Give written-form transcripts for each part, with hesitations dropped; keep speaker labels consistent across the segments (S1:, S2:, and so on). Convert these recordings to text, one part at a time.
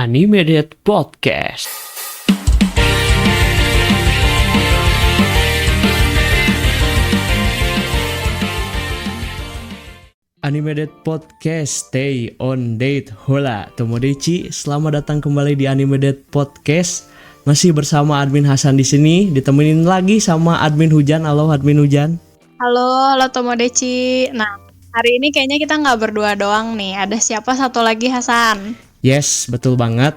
S1: Animated Podcast. Animated Podcast, stay on date. Hola, Tomodachi. Selamat datang kembali di Animated Podcast. Masih bersama admin Hasan di sini, ditemenin lagi sama admin Hujan. Halo admin Hujan.
S2: Halo Tomodachi. Nah, hari ini kayaknya kita nggak berdua doang nih. Ada siapa satu lagi, Hasan?
S1: Yes, betul banget.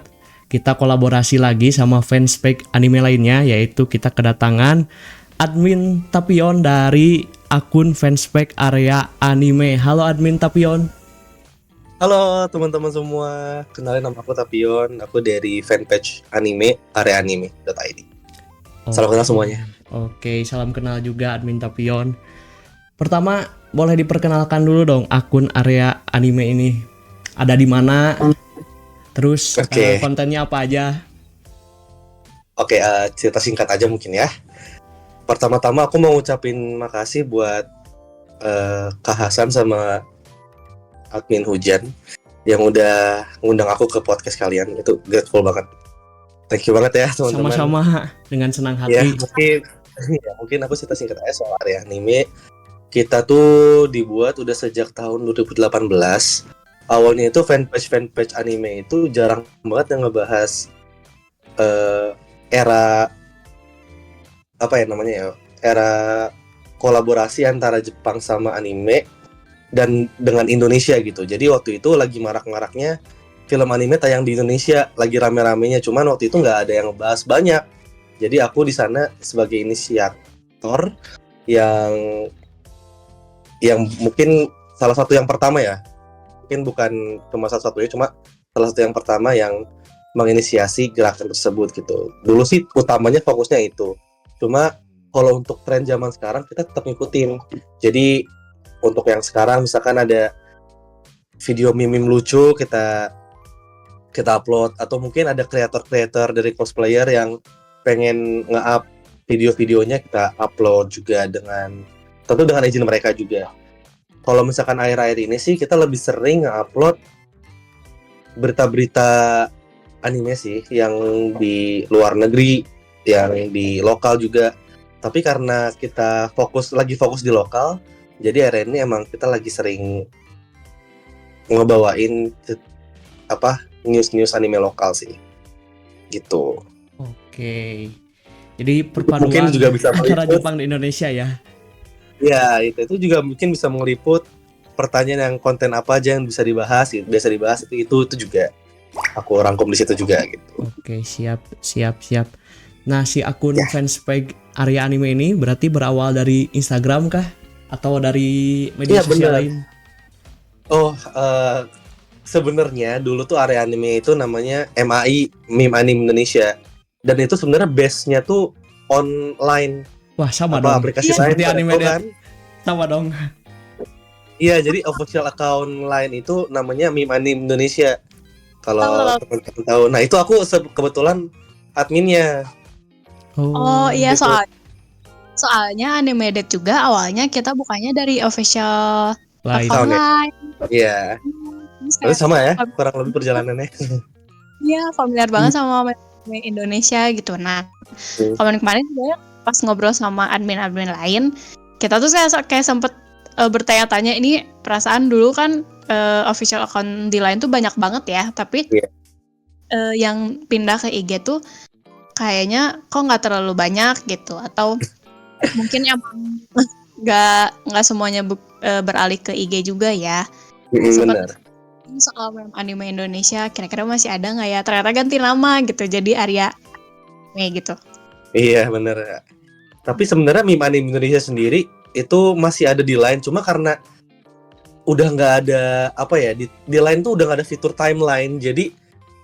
S1: Kita kolaborasi lagi sama fanspage anime lainnya, yaitu kita kedatangan admin Tapion dari akun fanspage Area Anime. Halo admin Tapion.
S3: Halo teman-teman semua, kenalin nama aku Tapion, aku dari fanpage anime areaanime.id. Salam kenal semuanya.
S1: Oke, salam kenal juga admin Tapion. Pertama, boleh diperkenalkan dulu dong akun Area Anime ini. Ada di mana? Terus kontennya apa aja?
S3: Oke, cerita singkat aja mungkin ya. Pertama-tama aku mau ngucapin makasih buat Kak Hasan sama admin Hujan yang udah ngundang aku ke podcast kalian. Itu grateful banget. Thank you banget ya teman-teman.
S1: Sama-sama, dengan senang hati.
S3: Ya, mungkin aku cerita singkat aja soal Area Anime. Kita tuh dibuat udah sejak tahun 2018. Awalnya itu fanpage anime itu jarang banget yang ngebahas era apa ya namanya ya, era kolaborasi antara Jepang sama anime dan dengan Indonesia gitu. Jadi waktu itu lagi marak-maraknya film anime tayang di Indonesia, lagi rame-ramenya. Cuman waktu itu nggak ada yang ngebahas banyak. Jadi aku di sana sebagai inisiator yang mungkin salah satu yang pertama ya. Mungkin bukan cuma salah satunya, cuma salah satu yang pertama yang menginisiasi gerakan tersebut gitu. Dulu sih utamanya fokusnya itu. Cuma kalau untuk tren zaman sekarang kita tetap ngikutin. Jadi untuk yang sekarang misalkan ada video meme lucu kita upload, atau mungkin ada kreator dari cosplayer yang pengen nge-up video-videonya, kita upload juga tentu dengan izin mereka juga. Kalau misalkan akhir-akhir ini sih kita lebih sering nge-upload berita-berita anime sih, yang di luar negeri, yang di lokal juga. Tapi karena kita lagi fokus di lokal, jadi akhir ini emang kita lagi sering ngebawain news anime lokal sih. Gitu.
S1: Oke. Jadi perpaduan
S3: mungkin juga bisa
S1: antara Jepang dan Indonesia ya.
S3: Ya, itu juga mungkin bisa meliput pertanyaan yang konten apa aja yang bisa dibahas, biasa dibahas itu juga aku rangkum di situ juga gitu.
S1: Oke, siap. Nah, si akun fanspage Area Anime ini berarti berawal dari Instagram kah? Atau dari media sosial lain?
S3: Oh, sebenarnya dulu tuh Area Anime itu namanya MAI, Meme Anime Indonesia. Dan itu sebenarnya base-nya tuh online.
S1: Wah, sama dong.
S3: Aplikasi
S1: seperti anime
S3: kan?
S1: Sama dong.
S3: Iya, jadi official account lain itu namanya Meme Anime Indonesia. Kalau teman-teman tahu. Nah, itu aku kebetulan adminnya.
S2: Oh iya,
S3: gitu.
S2: soalnya Animated juga awalnya kita bukannya dari official
S1: Lain.
S2: lain.
S3: Iya. Tapi sama ya, kurang lebih perjalanannya.
S2: Iya, familiar banget sama anime Indonesia gitu. Nah, kemarin juga pas ngobrol sama admin-admin lain, kita tuh kayak sempet bertanya-tanya, ini perasaan dulu kan official account di lain tuh banyak banget ya, tapi yang pindah ke IG tuh kayaknya kok nggak terlalu banyak gitu, atau mungkin emang nggak semuanya beralih ke IG juga ya.
S3: Benar.
S2: Soal anime Indonesia kira-kira masih ada nggak ya? Ternyata ganti nama gitu, jadi Area Anime gitu.
S3: Iya, benar. Tapi sebenarnya Meme Anime Indonesia sendiri itu masih ada di Line, cuma karena udah nggak ada di Line tuh udah nggak ada fitur timeline, jadi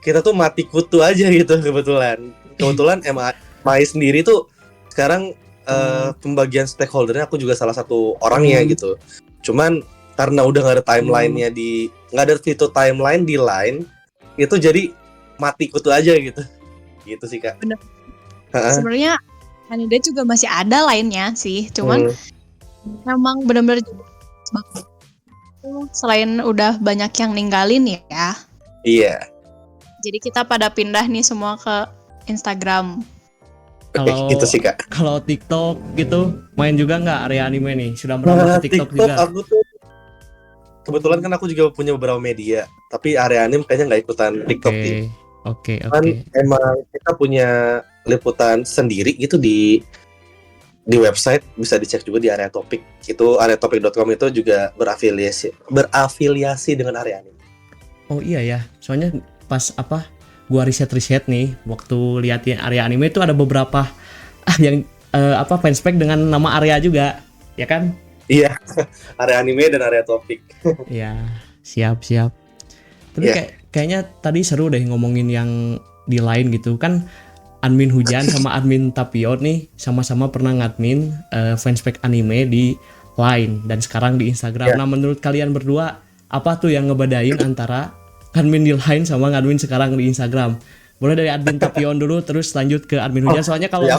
S3: kita tuh mati kutu aja gitu kebetulan MAI sendiri tuh sekarang pembagian stakeholdernya aku juga salah satu orangnya gitu. Cuman karena udah nggak ada timelinenya nggak ada fitur timeline di Line, itu jadi mati kutu aja gitu sih Kak.
S2: Bener. Sebenarnya Anime juga masih ada lainnya sih, cuman memang benar-benar banget. Selain udah banyak yang ninggalin ya.
S3: Iya.
S2: Jadi kita pada pindah nih semua ke Instagram.
S1: Kalau
S3: Gitu sih Kak.
S1: kalau TikTok gitu main juga nggak area anime nih? Sudah merambah ke TikTok juga?
S3: aku tuh kebetulan kan aku juga punya beberapa media, tapi area anime kayaknya nggak ikutan TikTok sih.
S1: Oke.
S3: Kan emang kita punya liputan sendiri gitu di website, bisa dicek juga di area topik. Itu areatopik.com itu juga berafiliasi dengan area anime.
S1: Oh iya ya, soalnya pas gua riset nih waktu liatin area anime itu ada beberapa yang fanspage dengan nama area juga, ya kan?
S3: Iya, area anime dan area topik.
S1: Ya, siap. Tapi kayaknya tadi seru deh ngomongin yang di Line gitu kan. Admin Hujan sama admin Tapiot nih sama-sama pernah ngadmin fanspage anime di Line dan sekarang di Instagram. Nah, menurut kalian berdua apa tuh yang ngebedain antara admin di Line sama ngadmin sekarang di Instagram? Boleh dari admin Tapion dulu terus lanjut ke admin Hujan. Soalnya kalau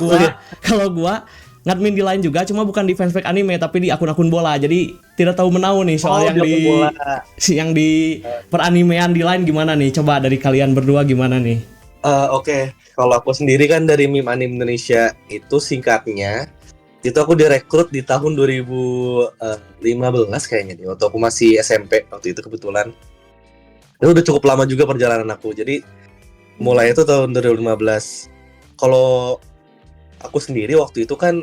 S1: gua ngadmin di Line juga, cuma bukan di fanspage anime tapi di akun-akun bola. Jadi tidak tahu menau nih soal yang di peranimean di Line gimana nih? Coba dari kalian berdua gimana nih?
S3: Oke. Kalau aku sendiri kan dari Meme Anime Indonesia itu singkatnya itu aku direkrut di tahun 2015 kayaknya nih, waktu aku masih SMP waktu itu kebetulan. Itu udah cukup lama juga perjalanan aku. Jadi mulai itu tahun 2015. Kalau aku sendiri waktu itu kan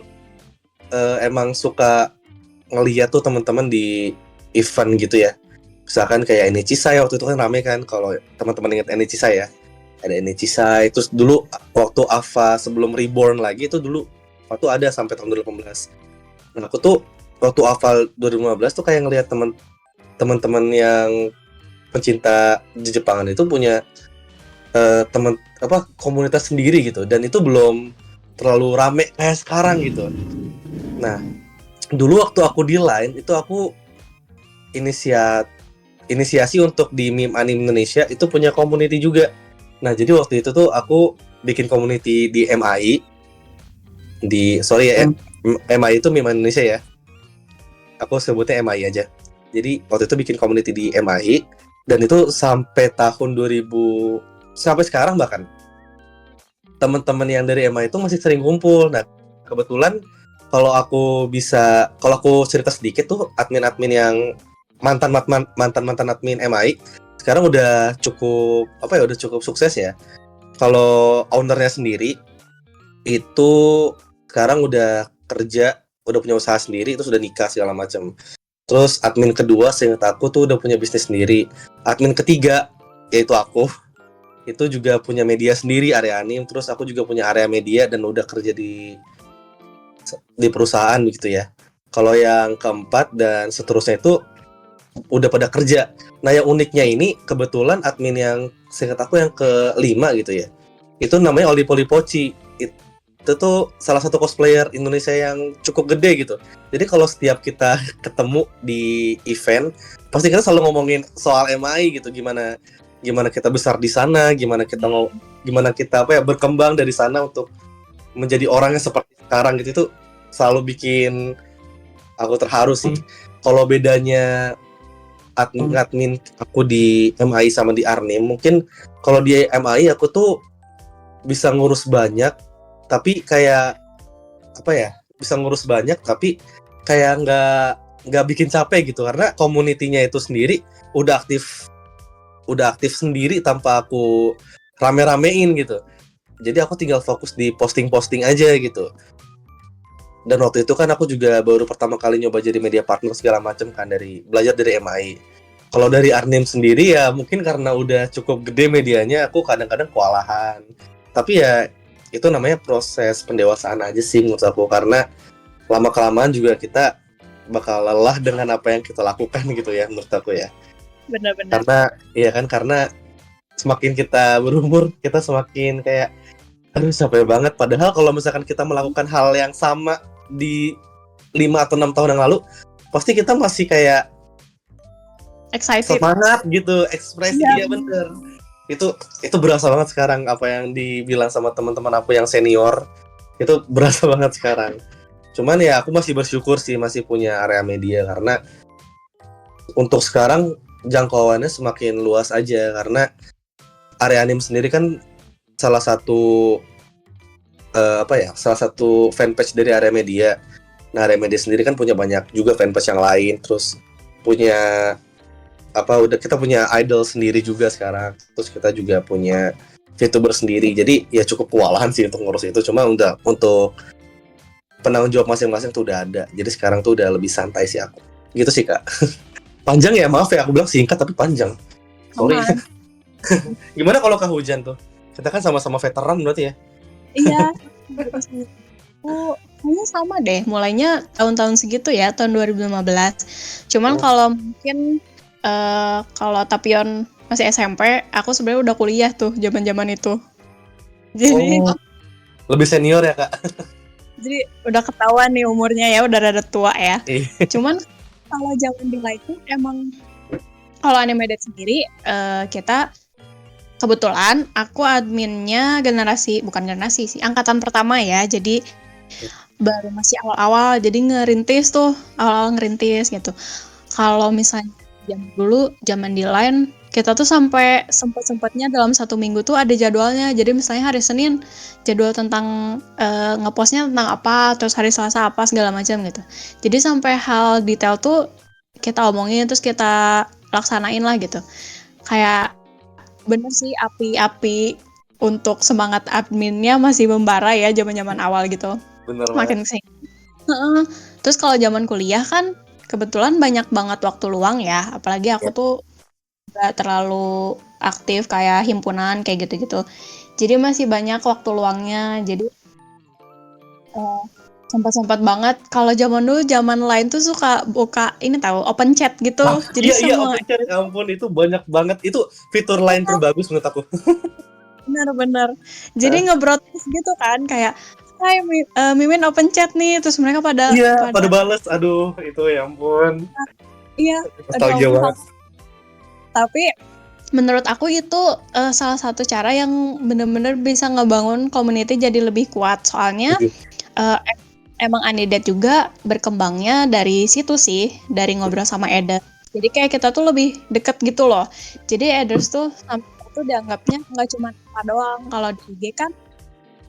S3: emang suka ngeliat tuh teman-teman di event gitu ya. Misalkan kayak Enichisa waktu itu kan rame kan, kalau teman-teman ingat Enichisa ya. Ada Enichisa, terus dulu waktu Ava sebelum Reborn lagi itu dulu waktu ada sampai tahun 2018. Nah, aku tuh waktu Ava 2015 tuh kayak ngelihat teman-teman yang pencinta Jepangan itu punya komunitas sendiri gitu, dan itu belum terlalu rame kayak sekarang gitu. Nah, dulu waktu aku di Line itu aku inisiasi untuk di Meme Anime Indonesia itu punya community juga. Nah, jadi waktu itu tuh aku bikin community di MAI. MAI itu Meme Indonesia ya. Aku sebutnya MAI aja. Jadi waktu itu bikin community di MAI dan itu sampai tahun 2000 sampai sekarang bahkan teman-teman yang dari MAI itu masih sering kumpul. Nah, kebetulan kalau aku cerita sedikit tuh admin-admin yang mantan admin MAI sekarang udah cukup sukses ya. Kalau ownernya sendiri itu sekarang udah kerja, udah punya usaha sendiri, itu sudah nikah segala macam. Terus admin kedua seingat aku tuh udah punya bisnis sendiri. Admin ketiga yaitu aku itu juga punya media sendiri, area anime. Terus aku juga punya area media dan udah kerja di perusahaan gitu ya. Kalau yang keempat dan seterusnya itu udah pada kerja. Nah, yang uniknya ini kebetulan admin yang seingat aku yang kelima gitu ya. Itu namanya Oli Polipoci. Itu tuh salah satu cosplayer Indonesia yang cukup gede gitu. Jadi kalau setiap kita ketemu di event, pasti kita selalu ngomongin soal MI gitu, gimana kita besar di sana, gimana kita berkembang dari sana untuk menjadi orang yang seperti sekarang gitu. Itu selalu bikin aku terharu sih. Kalau bedanya admin aku di MI sama di Arnim, mungkin kalau di MI aku tuh bisa ngurus banyak tapi kayak bisa ngurus banyak tapi kayak nggak bikin capek gitu, karena komunitinya itu sendiri udah aktif sendiri tanpa aku rame-ramein gitu. Jadi aku tinggal fokus di posting aja gitu. Dan waktu itu kan aku juga baru pertama kali nyoba jadi media partner segala macam kan, belajar dari MI. Kalau dari Arnim sendiri ya mungkin karena udah cukup gede medianya, aku kadang-kadang kewalahan. Tapi ya itu namanya proses pendewasaan aja sih menurut aku, karena lama-kelamaan juga kita bakal lelah dengan apa yang kita lakukan gitu ya menurut aku ya.
S2: Benar-benar.
S3: Karena semakin kita berumur, kita semakin kayak aduh capek banget. Padahal kalau misalkan kita melakukan hal yang sama di 5 atau 6 tahun yang lalu, pasti kita masih kayak
S2: excited,
S3: semangat gitu, ekspresi ya bener. Itu berasa banget sekarang apa yang dibilang sama teman-teman aku yang senior, itu berasa banget sekarang. Cuman ya aku masih bersyukur sih masih punya area media, karena untuk sekarang jangkauannya semakin luas aja, karena area anime sendiri kan salah satu salah satu fanpage dari area media. Nah, area media sendiri kan punya banyak juga fanpage yang lain, terus punya kita punya idol sendiri juga sekarang. Terus kita juga punya VTuber sendiri. Jadi ya cukup kewalahan sih untuk ngurus itu. Cuma untuk penanggung jawab masing-masing tuh udah ada. Jadi sekarang tuh udah lebih santai sih aku. Gitu sih, Kak. Panjang ya, maaf ya, aku bilang singkat tapi panjang. Sorry. Gimana kalau Kak Hujan tuh? Kita kan sama-sama veteran berarti ya?
S2: Iya. Kayaknya sama deh, mulainya tahun-tahun segitu ya, tahun 2015. Cuman kalau mungkin kalau Tapion masih SMP, aku sebenarnya udah kuliah tuh zaman-zaman itu. Jadi
S3: lebih senior ya, Kak?
S2: Jadi udah ketahuan nih umurnya ya, udah rada tua ya. Cuman kalau zaman dulu itu emang kalau Animeded sendiri kita kebetulan aku adminnya bukan generasi sih, angkatan pertama ya. Jadi baru masih awal-awal, jadi awal-awal ngerintis gitu. Kalau misalnya zaman di Line, kita tuh sampai sempet-sempetnya dalam 1 minggu tuh ada jadwalnya. Jadi misalnya hari Senin jadwal tentang ngepostnya tentang apa, terus hari Selasa apa segala macam gitu. Jadi sampai hal detail tuh kita omongin, terus kita laksanain lah gitu. Kayak bener sih, api untuk semangat adminnya masih membara ya zaman-zaman awal gitu.
S3: Bener
S2: makin kesini. Terus kalau zaman kuliah kan kebetulan banyak banget waktu luang ya, apalagi aku tuh gak terlalu aktif kayak himpunan kayak gitu-gitu. Jadi masih banyak waktu luangnya. Jadi sempat banget. Kalau zaman dulu, zaman lain tuh suka buka ini tahu open chat gitu. Jadi semua
S3: open chat, ampun itu banyak banget. Itu fitur lain terbagus menurut aku.
S2: Benar. Jadi nge-broadcast gitu kan, kayak hai Mimin open chat nih, terus mereka pada
S3: bales. Aduh, itu ya ampun.
S2: Iya,
S3: nostalgia banget.
S2: Tapi menurut aku itu salah satu cara yang benar-benar bisa ngebangun community jadi lebih kuat. Soalnya emang Animeded juga berkembangnya dari situ sih, dari ngobrol sama Eder. Jadi kayak kita tuh lebih deket gitu loh. Jadi Eders tuh itu dianggapnya nggak cuma apa doang. Kalau di IG kan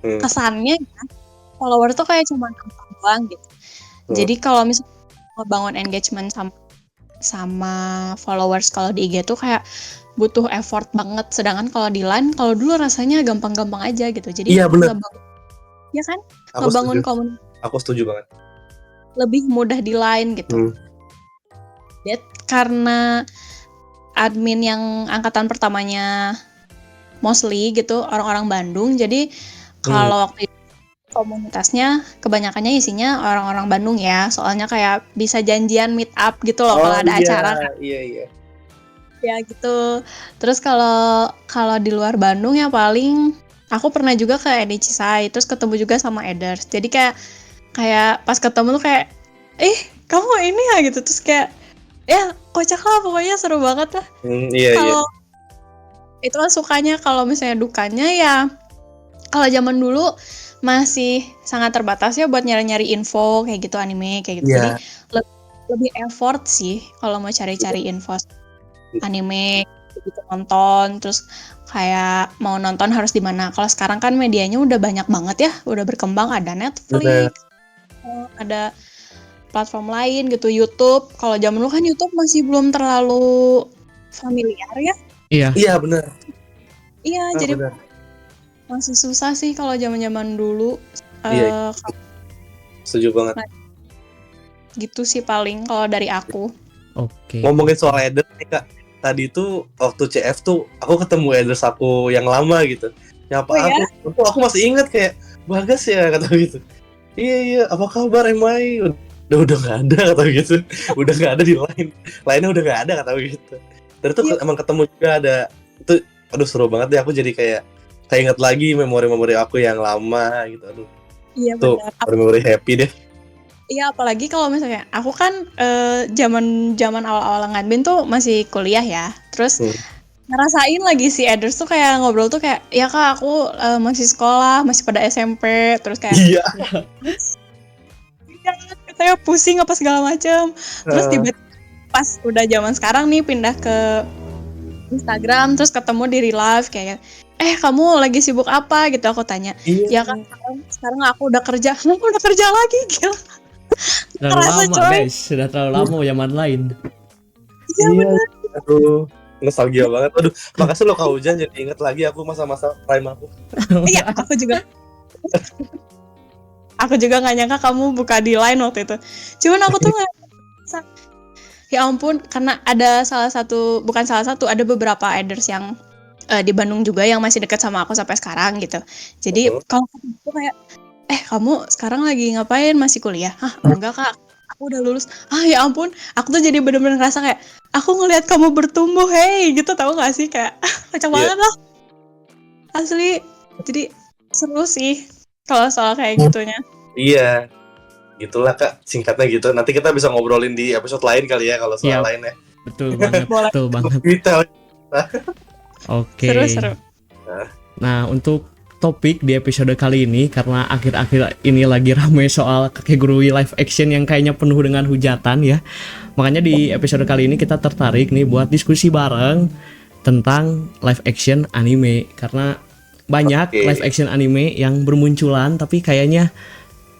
S2: kesannya ya, follower tuh kayak cuma numpang doang gitu. Jadi kalau misalnya ngebangun engagement sama followers kalau di IG tuh kayak butuh effort banget. Sedangkan kalau di Line, kalau dulu rasanya gampang-gampang aja gitu. Jadi
S3: iya bener.
S2: Ya kan? Ngebangun komunitas.
S3: Aku setuju banget.
S2: Lebih mudah di Line gitu. Karena admin yang angkatan pertamanya mostly gitu orang-orang Bandung, jadi kalau waktu itu komunitasnya kebanyakannya isinya orang-orang Bandung ya, soalnya kayak bisa janjian meet up gitu loh kalau ada acara kan.
S3: Iya.
S2: Ya gitu. Terus kalau di luar Bandung ya paling aku pernah juga ke Edi Cisai, terus ketemu juga sama Eders. Jadi kayak pas ketemu tuh kayak kamu ini ya gitu, terus kayak ya kocak lah, pokoknya seru banget lah. Kalau itu kan sukanya, kalau misalnya dukanya ya kalau zaman dulu masih sangat terbatas ya buat nyari-nyari info kayak gitu, anime kayak gitu. Jadi lebih effort sih kalau mau cari-cari info anime gitu, nonton, terus kayak mau nonton harus di mana. Kalau sekarang kan medianya udah banyak banget ya, udah berkembang, ada Netflix, ada platform lain gitu, YouTube. Kalau zaman dulu kan YouTube masih belum terlalu familiar ya.
S3: Iya benar.
S2: Iya, jadi bener. Masih susah sih kalau zaman-zaman dulu.
S3: Setuju banget.
S2: Gitu sih paling kalau dari aku.
S1: Oke.
S3: Ngomongin soal Eder nih, Kak. Tadi tuh waktu CF tuh aku ketemu Eders aku yang lama gitu. Nyapa aku masih ingat kayak Bagas ya kata gitu. Iya, apa kabar Emai? Udah nggak ada kata gitu. Udah nggak ada di lainnya udah nggak ada kata gitu. Terus tuh emang ketemu juga ada itu, aduh seru banget deh, aku jadi kayak ingat lagi memori-memori aku yang lama gitu. Aduh. Iya benar. Tuh memori happy deh.
S2: Iya, apalagi kalau misalnya aku kan zaman awal-awal ngadmin tuh masih kuliah ya. Terus ngerasain lagi si Eders tuh kayak ngobrol tuh kayak, ya Kak aku masih sekolah, masih pada SMP, terus kayak iya, katanya pusing apa segala macam. Terus tiba-tiba pas udah zaman sekarang nih pindah ke Instagram terus ketemu di real life kayak kamu lagi sibuk apa gitu aku tanya. Ya kan sekarang aku udah kerja. Aku udah kerja lagi gila.
S1: Terlalu
S2: Kerasa,
S1: lama
S2: coy.
S1: guys, sudah terlalu lama zaman lain.
S2: Iya bener.
S3: Aduh, nostalgia banget. Aduh, makasih lo Kak Hujan jadi inget lagi aku masa-masa prime aku.
S2: Iya, aku juga. Aku juga nggak nyangka kamu buka di line waktu itu. Cuman aku tuh nggak. Ya ampun, karena ada ada beberapa adders yang di Bandung juga yang masih dekat sama aku sampai sekarang gitu. Jadi kalau aku kayak, kamu sekarang lagi ngapain? Masih kuliah? Hah, enggak Kak. Aku udah lulus. Ya ampun, aku tuh jadi bener-bener ngerasa kayak, aku ngelihat kamu bertumbuh, hey, gitu tahu nggak sih kayak, kocak banget lah. Asli, jadi seru sih kalau soal kayak gitunya.
S3: Iya, gitulah Kak, singkatnya gitu. Nanti kita bisa ngobrolin di episode lain kali ya kalau soal lain ya.
S1: Betul banget,
S2: Boleh.
S1: betul banget.
S3: Detail.
S1: Oke.
S2: Seru-seru.
S1: Nah, untuk topik di episode kali ini, karena akhir-akhir ini lagi ramai soal Kakegurui live action yang kayaknya penuh dengan hujatan ya. Makanya di episode kali ini kita tertarik nih buat diskusi bareng tentang live action anime. Karena banyak live action anime yang bermunculan, tapi kayaknya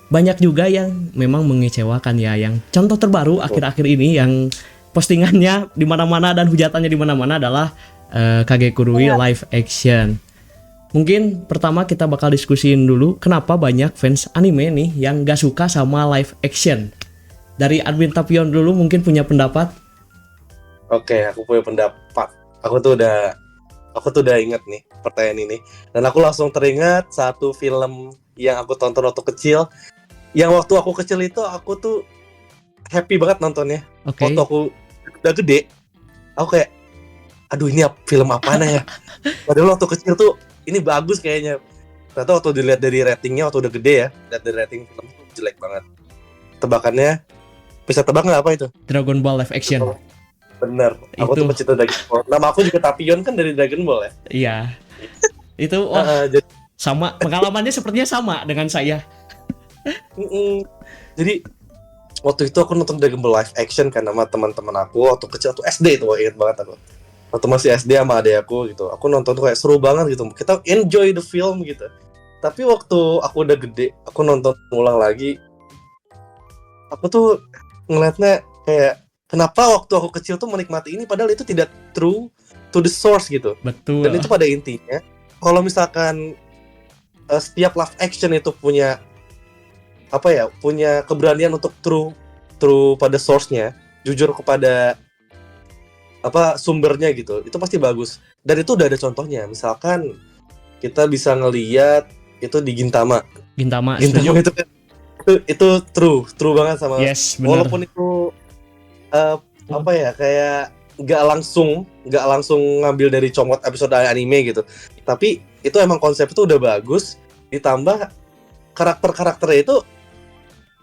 S1: banyak juga yang memang mengecewakan ya. Yang contoh terbaru akhir-akhir ini yang postingannya di mana-mana dan hujatannya di mana-mana adalah Kakegurui live action. Mungkin pertama kita bakal diskusiin dulu kenapa banyak fans anime nih yang gak suka sama live action. Dari Admin Tapion dulu mungkin punya pendapat.
S3: Oke, aku punya pendapat. Aku tuh udah inget nih pertanyaan ini. Dan aku langsung teringat satu film yang aku tonton waktu kecil. Yang waktu aku kecil itu aku tuh happy banget nontonnya. Waktu aku udah gede, aku kayak, aduh ini film apaan ya? Padahal waktu kecil tuh ini bagus kayaknya. Ternyata waktu dilihat dari ratingnya, waktu udah gede ya, lihat dari rating film itu jelek banget. Tebakannya, bisa tebak nggak apa itu?
S1: Dragon Ball live action.
S3: Bener, aku tuh pecinta Dragon Ball. Nama aku juga Tapion kan dari Dragon Ball ya.
S1: Iya. Itu sama, pengalamannya sepertinya sama dengan saya.
S3: Jadi waktu itu aku nonton Dragon Ball live action kan sama teman-teman aku waktu kecil, waktu SD itu, ingat banget aku. Waktu masih SD sama adek aku gitu, aku nonton tuh kayak seru banget gitu, kita enjoy the film gitu. Tapi waktu aku udah gede, aku nonton ulang lagi, aku tuh ngeliatnya kayak, kenapa waktu aku kecil tuh menikmati ini padahal itu tidak true to the source gitu.
S1: Betul.
S3: Dan itu pada intinya, kalau misalkan setiap live action itu punya punya keberanian untuk true pada source-nya, jujur kepada sumbernya gitu, itu pasti bagus. Dan itu udah ada contohnya. Misalkan kita bisa ngeliat itu di Gintama itu true banget sama.
S1: Yes, bener.
S3: Walaupun itu kayak nggak langsung ngambil dari comot episode anime gitu, tapi itu emang konsep itu udah bagus, ditambah karakternya itu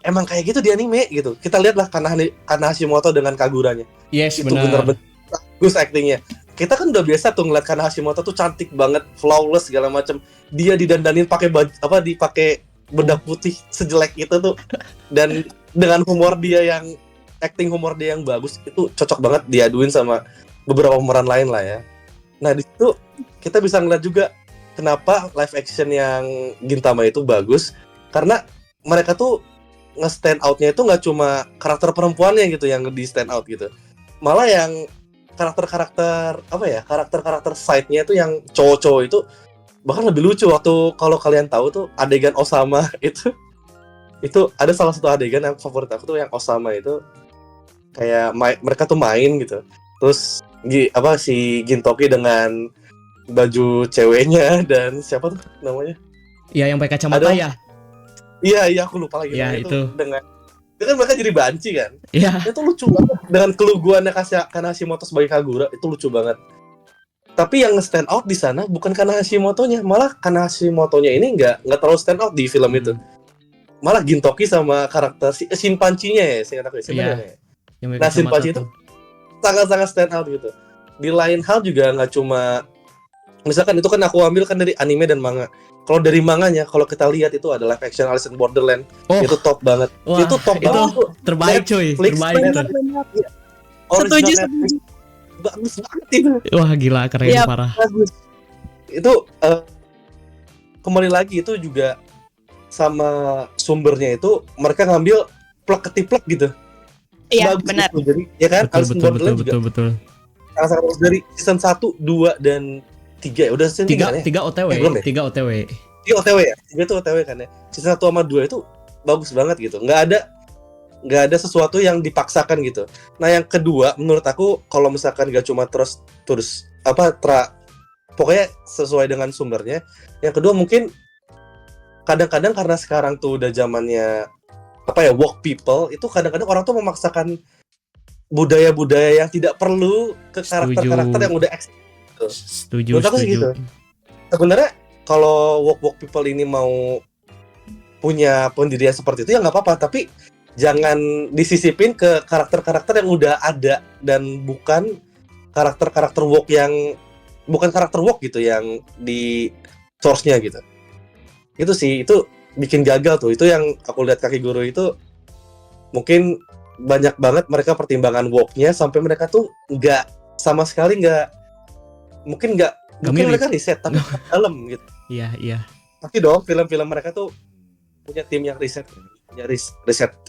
S3: emang kayak gitu di anime gitu. Kita lihatlah Kana Hashimoto dengan Kaguranya.
S1: Yes,
S3: itu
S1: benar.
S3: bener-bener bagus actingnya. Kita kan udah biasa tuh ngeliat Kana Hashimoto tuh cantik banget, flawless segala macam. Dia didandanin pakai dipakai bedak putih sejelek itu tuh. Dan dengan acting humor dia yang bagus, itu cocok banget diaduin sama beberapa pemeran lain lah ya. Nah di situ kita bisa ngeliat juga kenapa live action yang Gintama itu bagus, karena mereka tuh nge-stand out-nya itu nggak cuma karakter perempuannya gitu yang di stand out gitu, malah yang karakter side-nya itu yang cowok-cowok itu bahkan lebih lucu. Waktu kalau kalian tahu tuh adegan Osama itu ada salah satu adegan yang favorit aku tuh, yang Osama itu kayak mereka tuh main gitu, terus si Gintoki dengan baju ceweknya dan siapa tuh namanya?
S1: Iya, yang pakai kacamata ya.
S3: Iya, aku lupa lagi.
S1: Iya, itu.
S3: Dengan kan mereka jadi banci kan.
S1: Iya.
S3: Itu lucu banget. Dengan keluguannya Kana Hashimoto sebagai Kagura, itu lucu banget. Tapi yang stand out di sana bukan Kana Hashimotonya, malah Kana Hashimotonya ini nggak terlalu stand out di film itu. Malah Gintoki sama karakter Shinpachinya ya, seingat aku ya. Nah, Shinpachi itu sangat-sangat stand out gitu. Di lain hal juga nggak cuma, misalkan itu kan aku ambil kan dari anime dan manga. Kalau dari manganya, kalau kita lihat itu ada live action Alice in Borderland, itu top banget.
S1: Wah,
S3: itu top banget.
S1: Terbaik cuy, terbaik.
S2: Setuju.
S3: bagus banget itu.
S1: Wah gila keren
S2: Iya.
S1: parah.
S3: Bagus. Itu kembali lagi itu juga sama sumbernya itu mereka ngambil plek ketiplek gitu.
S2: Iya,
S3: Bagus
S2: benar.
S3: itu. Jadi ya kan Alice in Borderland juga
S1: Betul.
S3: sangat bagus dari season 1, 2 dan 3 ya. Udah season 3 kan ya?
S1: Tiga OTW,
S3: belum ya?
S1: 3 OTW.
S3: 3 OTW ya? 3 tuh OTW kan ya. Season 1 sama 2 itu bagus banget gitu. Nggak ada sesuatu yang dipaksakan gitu. Nah, yang kedua menurut aku kalau misalkan gak cuma terus pokoknya sesuai dengan sumbernya. Yang kedua mungkin kadang-kadang karena sekarang tuh udah zamannya woke people, itu kadang-kadang orang tuh memaksakan budaya-budaya yang tidak perlu ke karakter-karakter yang udah eksis.
S1: Setuju.
S3: Menurut aku sih gitu. Sebenarnya kalau woke people ini mau punya pendirian seperti itu ya nggak apa-apa, tapi jangan disisipin ke karakter-karakter yang udah ada dan bukan karakter-karakter woke gitu yang di source-nya gitu. Itu sih, itu bikin gagal tuh. Itu yang aku lihat Kakegurui itu mungkin banyak banget mereka pertimbangan woke-nya sampai mereka tuh mungkin mereka riset tapi dalam gitu.
S1: Iya.
S3: Tapi dong film-film mereka tuh punya tim yang riset, punya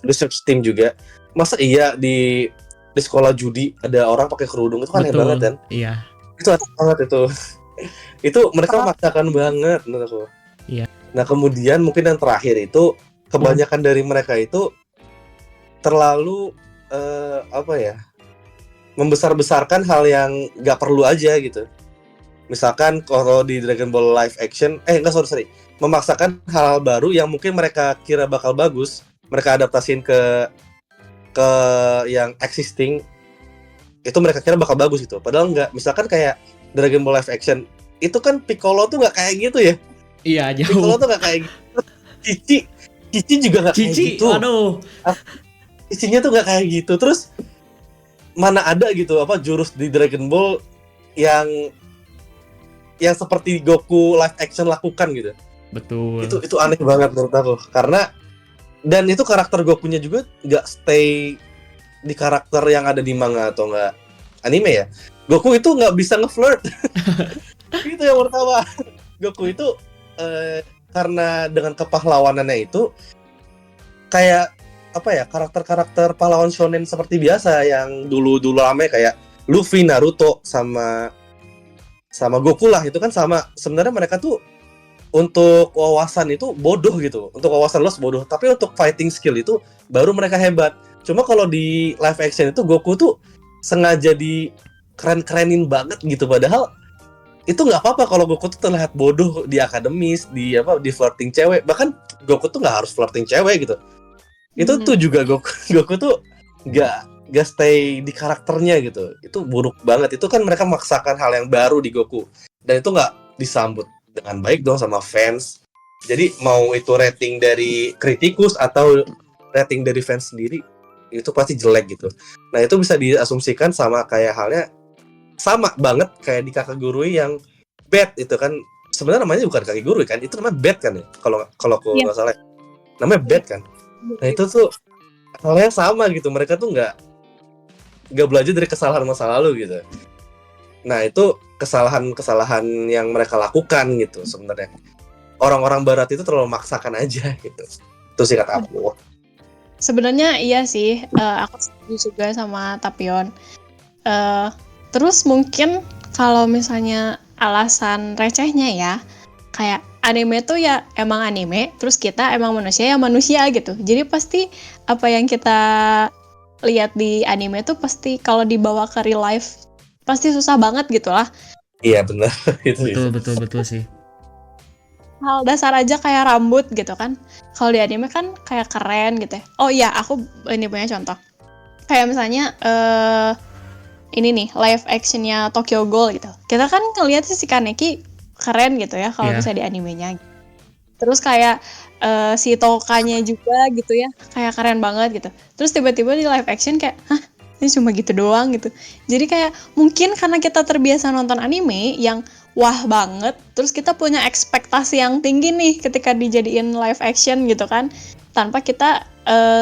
S3: research team juga. Masa iya di sekolah judi ada orang pakai kerudung, itu kan aneh banget kan?
S1: Iya.
S3: Itu aneh banget itu. Itu mereka memaksakan banget menurut aku.
S1: Iya.
S3: Nah, kemudian mungkin yang terakhir itu kebanyakan dari mereka itu terlalu membesar-besarkan hal yang nggak perlu aja gitu. Misalkan kalau di Dragon Ball live action, memaksakan hal baru yang mungkin mereka kira bakal bagus, mereka adaptasiin ke yang existing, itu mereka kira bakal bagus gitu. Padahal nggak. Misalkan kayak Dragon Ball live action, itu kan Piccolo tuh nggak kayak gitu ya.
S1: Iya, jauh.
S3: Piccolo tuh nggak kayak gitu. Cici juga nggak kayak gitu.
S1: Aduh.
S3: Cicinya tuh nggak kayak gitu. Terus mana ada gitu jurus di Dragon Ball yang seperti Goku live action lakukan gitu.
S1: Betul.
S3: Itu aneh banget menurut aku. Karena dan itu karakter Gokunya juga nggak stay di karakter yang ada di manga atau nggak anime ya. Goku itu nggak bisa nge-flirt. Itu yang pertama. Goku itu karena dengan kepahlawanannya itu kayak karakter-karakter pahlawan shonen seperti biasa yang dulu rame kayak Luffy, Naruto sama Goku lah, itu kan sama. Sebenarnya mereka tuh untuk wawasan itu bodoh gitu. Untuk wawasan luas bodoh, tapi untuk fighting skill itu baru mereka hebat. Cuma kalau di live action itu Goku tuh sengaja di keren-kerenin banget gitu, padahal itu nggak apa-apa kalau Goku tuh terlihat bodoh di akademis, di flirting cewek. Bahkan Goku tuh nggak harus flirting cewek gitu. Itu tuh juga Goku tuh nggak stay di karakternya gitu. Itu buruk banget. Itu kan mereka memaksakan hal yang baru di Goku, dan itu nggak disambut dengan baik dong sama fans. Jadi mau itu rating dari kritikus atau rating dari fans sendiri, itu pasti jelek gitu. Nah, itu bisa diasumsikan sama kayak halnya sama banget kayak di Kakegurui yang bad itu kan. Sebenarnya namanya bukan Kakegurui kan, itu namanya bad kan ya, kalau aku nggak salah namanya bad kan. Nah, itu tuh halnya sama gitu, mereka tuh nggak belajar dari kesalahan masa lalu gitu. Nah, itu kesalahan yang mereka lakukan gitu sebenarnya. Orang-orang barat itu terlalu memaksakan aja gitu. Itu sih kata aku.
S2: Sebenarnya iya sih, aku setuju juga sama Tapion. Terus mungkin kalau misalnya alasan recehnya ya, kayak anime tuh ya emang anime, terus kita emang manusia ya manusia gitu. Jadi pasti apa yang kita lihat di anime tuh pasti kalau dibawa ke real life pasti susah banget gitu lah.
S3: Iya benar.
S1: Betul sih.
S2: Hal dasar aja kayak rambut gitu kan. Kalau di anime kan kayak keren gitu ya. Oh iya, aku ini punya contoh. Kayak misalnya ini nih live actionnya Tokyo Ghoul gitu. Kita kan ngeliat si Kaneki keren gitu ya kalau bisa di animenya. Terus kayak si Tokanya juga gitu ya, kayak keren banget gitu. Terus tiba-tiba di live action kayak, hah, ini cuma gitu doang gitu. Jadi kayak mungkin karena kita terbiasa nonton anime yang wah banget, terus kita punya ekspektasi yang tinggi nih ketika dijadiin live action gitu kan, tanpa kita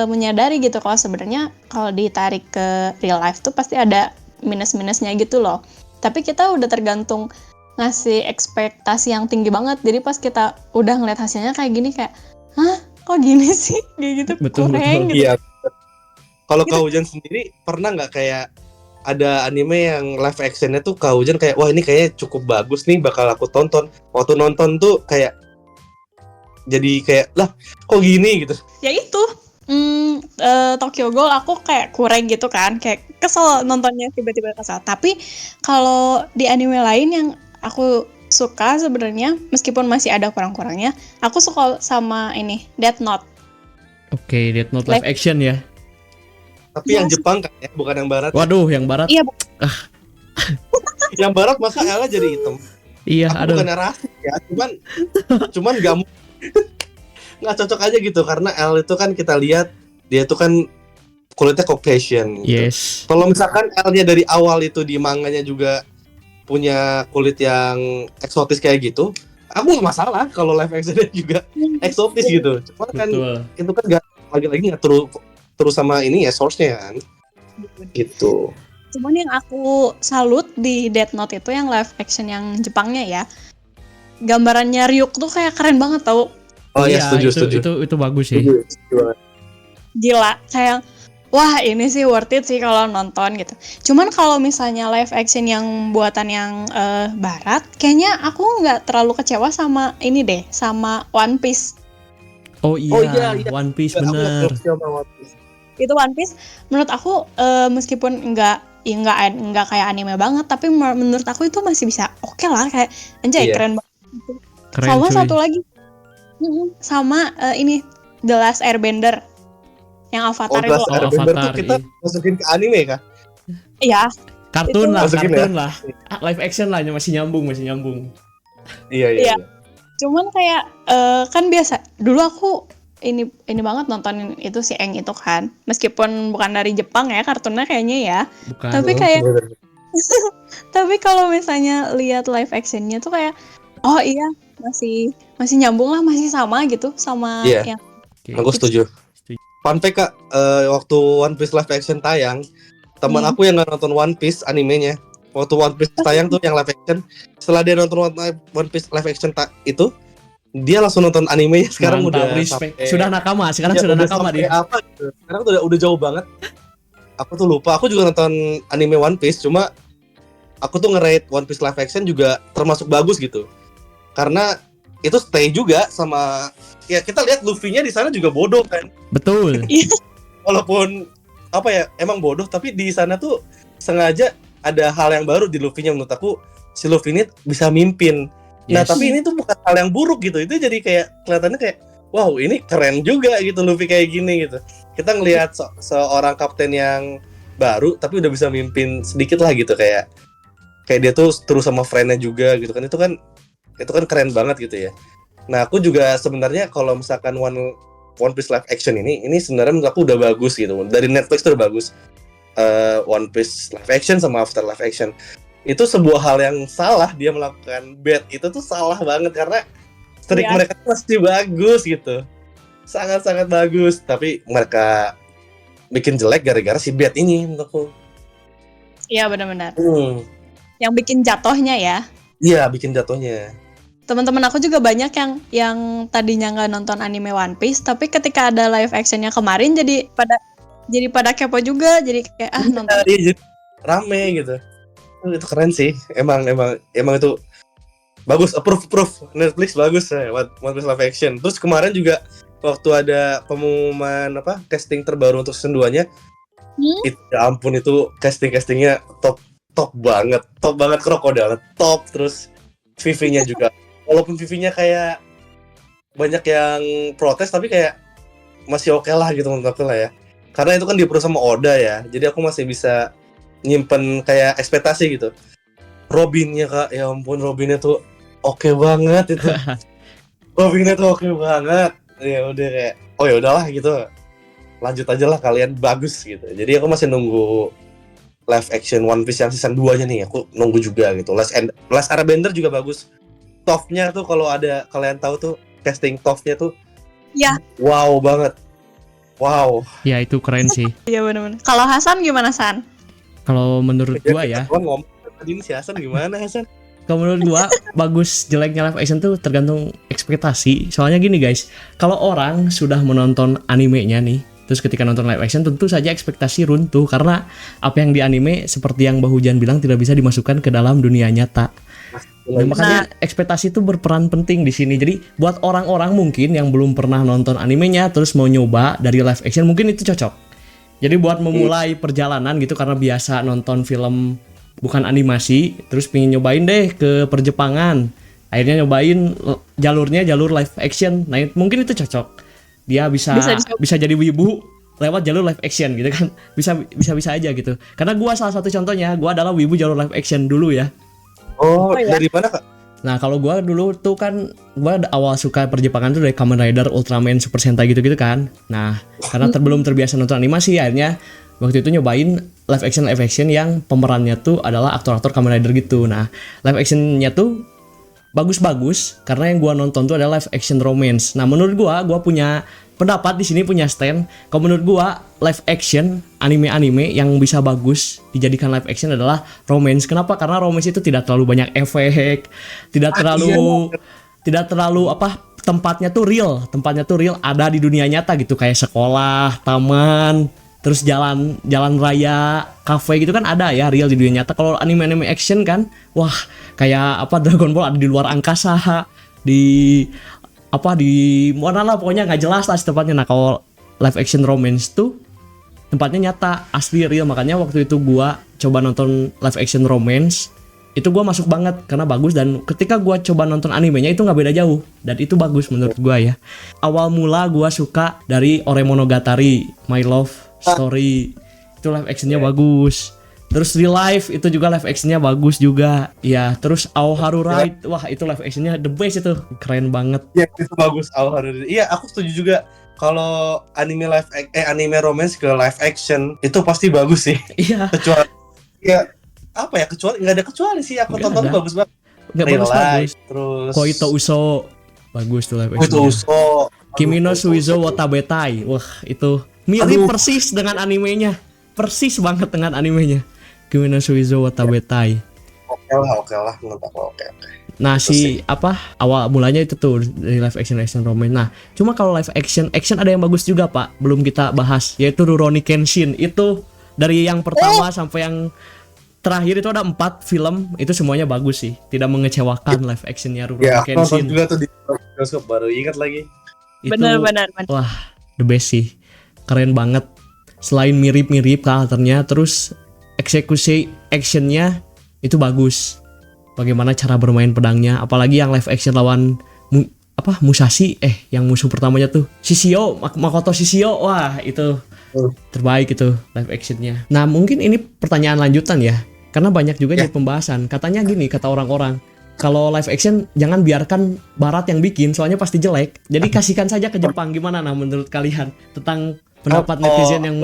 S2: menyadari gitu kalau sebenarnya kalau ditarik ke real life tuh pasti ada minus-minusnya gitu loh. Tapi kita udah tergantung ngasih ekspektasi yang tinggi banget. Jadi pas kita udah ngeliat hasilnya kayak gini kayak, hah kok gini sih? Kayak gitu,
S1: Betul,
S2: kurang
S1: betul.
S2: gitu.
S3: Iya. Kalau Kak Hujan sendiri pernah nggak kayak ada anime yang live actionnya tuh Kak Hujan kayak wah ini kayaknya cukup bagus nih bakal aku tonton. Waktu nonton tuh kayak jadi kayak lah kok gini gitu.
S2: Ya itu Tokyo Ghoul aku kayak kurang gitu kan, kayak kesel nontonnya, tiba-tiba kesel. Tapi kalau di anime lain yang aku suka sebenarnya, meskipun masih ada kurang-kurangnya, aku suka sama ini Death Note.
S1: Oke, Death Note live action ya.
S3: Tapi yang
S2: Yes.
S3: Jepang kan ya, bukan yang barat.
S1: Waduh, yang barat.
S2: Iya,
S3: Yang barat masa Ella jadi hitam.
S1: Iya,
S3: Aku
S1: aduh.
S3: bukan rasis ya, cuman nggak cocok aja gitu karena L itu kan kita lihat dia itu kan kulitnya Caucasian gitu.
S1: Yes.
S3: Kalau misalkan L-nya dari awal itu di manganya juga punya kulit yang eksotis kayak gitu, aku nggak masalah kalau live actionnya juga eksotis gitu. Cuma kan
S1: Betul.
S3: itu kan lagi-lagi nggak terus sama ini ya source-nya kan gitu.
S2: Cuman yang aku salut di Death Note itu yang live action yang Jepangnya ya, gambarannya Ryuk tuh kayak keren banget tau.
S3: Oh ya
S1: Iya,
S3: setuju.
S1: Itu bagus sih.
S3: Setuju.
S2: Gila, kayak wah ini sih worth it sih kalau nonton gitu. Cuman kalau misalnya live action yang buatan yang barat, kayaknya aku nggak terlalu kecewa sama ini deh, sama One Piece.
S1: Oh iya,
S3: Oh iya.
S1: One Piece
S3: Aku nggak
S1: bener.
S3: ngerti sama One Piece.
S2: Itu One Piece menurut aku meskipun nggak kayak anime banget, tapi menurut aku itu masih bisa oke lah, kayak anjay
S3: Iya.
S2: keren banget.
S1: Keren
S2: Sama
S1: cuy.
S2: satu lagi, sama ini The Last Airbender yang Avatar itu.
S3: Last Airbender tuh
S1: Avatar,
S3: kita
S1: iya.
S3: masukin ke anime kah?
S2: Iya,
S1: Kartun
S2: Itu
S1: lah,
S3: masukin
S1: kartun lah. Live action lah, masih nyambung.
S3: Iya.
S2: Iya. Cuman kayak kan biasa dulu aku ini banget nontonin itu si Eng itu kan, meskipun bukan dari Jepang ya kartunnya kayaknya ya,
S1: Bukan.
S2: tapi kayak tapi kalau misalnya lihat live actionnya tuh kayak oh iya masih nyambung lah, masih sama gitu sama
S3: Iya.
S2: yang
S1: Oke.
S3: Aku setuju.
S1: Setuju.
S3: Fun fact Kak, waktu One Piece live action tayang, teman
S2: Hmm.
S3: aku yang nggak nonton One Piece animenya, waktu One Piece tayang tuh yang live action, setelah dia nonton One Piece live action itu, dia langsung nonton animenya. Sekarang
S1: Mantap,
S3: udah
S1: respect.
S3: sampai,
S1: Sudah nakama, sekarang
S3: ya,
S1: sudah
S3: udah
S1: nakama
S3: sampai
S1: dia.
S3: apa gitu. Sekarang udah jauh banget. Aku tuh lupa. Aku juga nonton anime One Piece, cuma aku tuh nge-rate One Piece live action juga termasuk bagus gitu. Karena itu stay juga sama ya kita lihat Luffy-nya di sana juga bodoh kan.
S1: Betul.
S3: Walaupun apa ya emang bodoh tapi di sana tuh sengaja ada hal yang baru di Luffy-nya. Menurut aku si Luffy ini bisa mimpin. Nah
S1: Yes.
S3: tapi ini tuh bukan hal yang buruk gitu. Itu jadi kayak kelihatannya kayak wow ini keren juga gitu Luffy kayak gini gitu. Kita ngelihat seorang kapten yang baru tapi udah bisa mimpin sedikit lah gitu, kayak dia tuh terus sama friend-nya juga gitu kan. Itu kan keren banget gitu ya. Nah aku juga sebenarnya kalau misalkan One Piece live action ini sebenarnya menurut aku udah bagus gitu. Dari Netflix tuh udah bagus. One Piece live action sama Avatar live action. Itu sebuah hal yang salah dia melakukan bad. Itu tuh salah banget karena streak
S2: Iya.
S3: mereka tuh masih bagus gitu. Sangat-sangat bagus. Tapi mereka bikin jelek gara-gara si bad ini menurutku.
S2: iya benar-benar yang bikin jatuhnya ya.
S3: Iya bikin jatuhnya.
S2: Teman-teman aku juga banyak yang tadinya nggak nonton anime One Piece, tapi ketika ada live actionnya kemarin jadi pada kepo juga, jadi kayak nonton.
S3: Iya, jadi rame gitu. Itu keren sih. Emang itu bagus. Approve Netflix bagus ya. One Piece live action. Terus kemarin juga waktu ada pengumuman casting terbaru untuk season 2-nya, ya ampun itu castingnya top banget Crocodile top, terus Vivi-nya juga. Walaupun Vivi-nya kayak banyak yang protes tapi kayak masih oke lah gitu menurut aku lah ya. Karena itu kan di-approve sama Oda ya. Jadi aku masih bisa nyimpen kayak ekspektasi gitu. Robin-nya Kak, ya ampun Robin-nya tuh oke banget itu. Robin-nya tuh oke banget. Ya udah kayak oh ya udahlah gitu. Lanjut aja lah kalian bagus gitu. Jadi aku masih nunggu live action One Piece yang season 2-nya nih. Aku nunggu juga gitu. Last Airbender juga bagus. Toph-nya tuh kalau ada kalian tahu tuh casting Toph-nya tuh
S2: Ya.
S3: wow banget. Wow.
S1: Ya itu keren sih.
S2: Iya benar-benar. Kalau Hasan gimana San?
S1: Kalau menurut gua ya,
S3: Gua ngomong tadi ini si Hasan gimana Hasan?
S1: kalau menurut gua bagus jeleknya live action tuh tergantung ekspektasi. Soalnya gini guys, kalau orang sudah menonton animenya nih, terus ketika nonton live action tentu saja ekspektasi runtuh karena apa yang di anime seperti yang Mbak Hujan bilang tidak bisa dimasukkan ke dalam dunia nyata. Nah, makanya ekspektasi itu berperan penting di sini. Jadi buat orang-orang mungkin yang belum pernah nonton animenya terus mau nyoba dari live action mungkin itu cocok. Jadi buat memulai perjalanan gitu karena biasa nonton film bukan animasi, terus pengen nyobain deh ke perjepangan. Akhirnya nyobain jalurnya jalur live action. Nah, mungkin itu cocok. Dia bisa jadi wibu lewat jalur live action gitu kan. Bisa aja gitu. Karena gua salah satu contohnya, gua adalah wibu jalur live action dulu ya.
S3: Oh, dari mana Kak?
S1: Nah, kalau gua dulu tuh kan gua awal suka perjepangan tuh dari Kamen Rider, Ultraman, Super Sentai gitu-gitu kan. Nah, karena belum terbiasa nonton animasi akhirnya waktu itu nyobain live action yang pemerannya tuh adalah aktor-aktor Kamen Rider gitu. Nah, live actionnya tuh bagus-bagus karena yang gua nonton tuh adalah live action romance. Nah, menurut gua punya pendapat di sini, punya stand. Kalau menurut gua live action anime-anime yang bisa bagus dijadikan live action adalah romance. Kenapa? Karena romance itu tidak terlalu banyak efek, tidak terlalu apa, tempatnya tuh real ada di dunia nyata gitu, kayak sekolah, taman, terus jalan raya, kafe gitu kan ada ya real di dunia nyata. Kalau anime action kan, wah kayak apa Dragon Ball ada di luar angkasa, di mana lah pokoknya nggak jelas lah tempatnya. Nah, kalau live action romance tuh tempatnya nyata, asli real. Makanya waktu itu gua coba nonton live action romance, itu gua masuk banget karena bagus, dan ketika gua coba nonton animenya itu nggak beda jauh dan itu bagus menurut gua ya. Awal mula gua suka dari Oremonogatari, My Love Story, itu live actionnya bagus. Terus Real Life itu juga live actionnya bagus juga. Ya, terus Aoharu Ride, wah itu live actionnya the best, itu keren banget.
S3: Iya, itu bagus Aoharu Ride. Iya, aku setuju juga. Kalau anime anime romance ke live action itu pasti bagus sih.
S1: Iya.
S3: Kecuali ya apa ya, kecuali nggak ada kecuali sih, aku tonton bagus banget.
S1: Nggak
S3: Real
S1: bagus.
S3: Life, terus
S1: Koito Uso bagus tuh live
S3: Koito
S1: actionnya.
S3: Uso,
S1: Kimi no Suizo Watabetai, wah itu mirip persis dengan animenya, persis banget dengan animenya. Kimi no Suizo Watabetai.
S3: Oke lah menurut aku oke.
S1: Nah, awal mulanya itu tuh dari live action romance. Nah, cuma kalau live action ada yang bagus juga Pak, belum kita bahas, yaitu Rurouni Kenshin. Itu dari yang pertama sampai yang terakhir itu ada 4 film, itu semuanya bagus sih, tidak mengecewakan live actionnya Rurouni Kenshin.
S3: Nonton juga tuh di bioskop, baru ingat lagi.
S2: Benar.
S1: Wah, the best sih, keren banget. Selain mirip-mirip karakternya, terus eksekusi actionnya itu bagus. Bagaimana cara bermain pedangnya, apalagi yang live action lawan Musashi, yang musuh pertamanya tuh Shishio, Makoto Shishio, wah itu terbaik itu live actionnya. Nah, mungkin ini pertanyaan lanjutan ya, karena banyak juga jadi pembahasan. Katanya gini, kata orang-orang, kalau live action jangan biarkan Barat yang bikin, soalnya pasti jelek. Jadi kasihkan saja ke Jepang. Gimana menurut kalian tentang pendapat netizen yang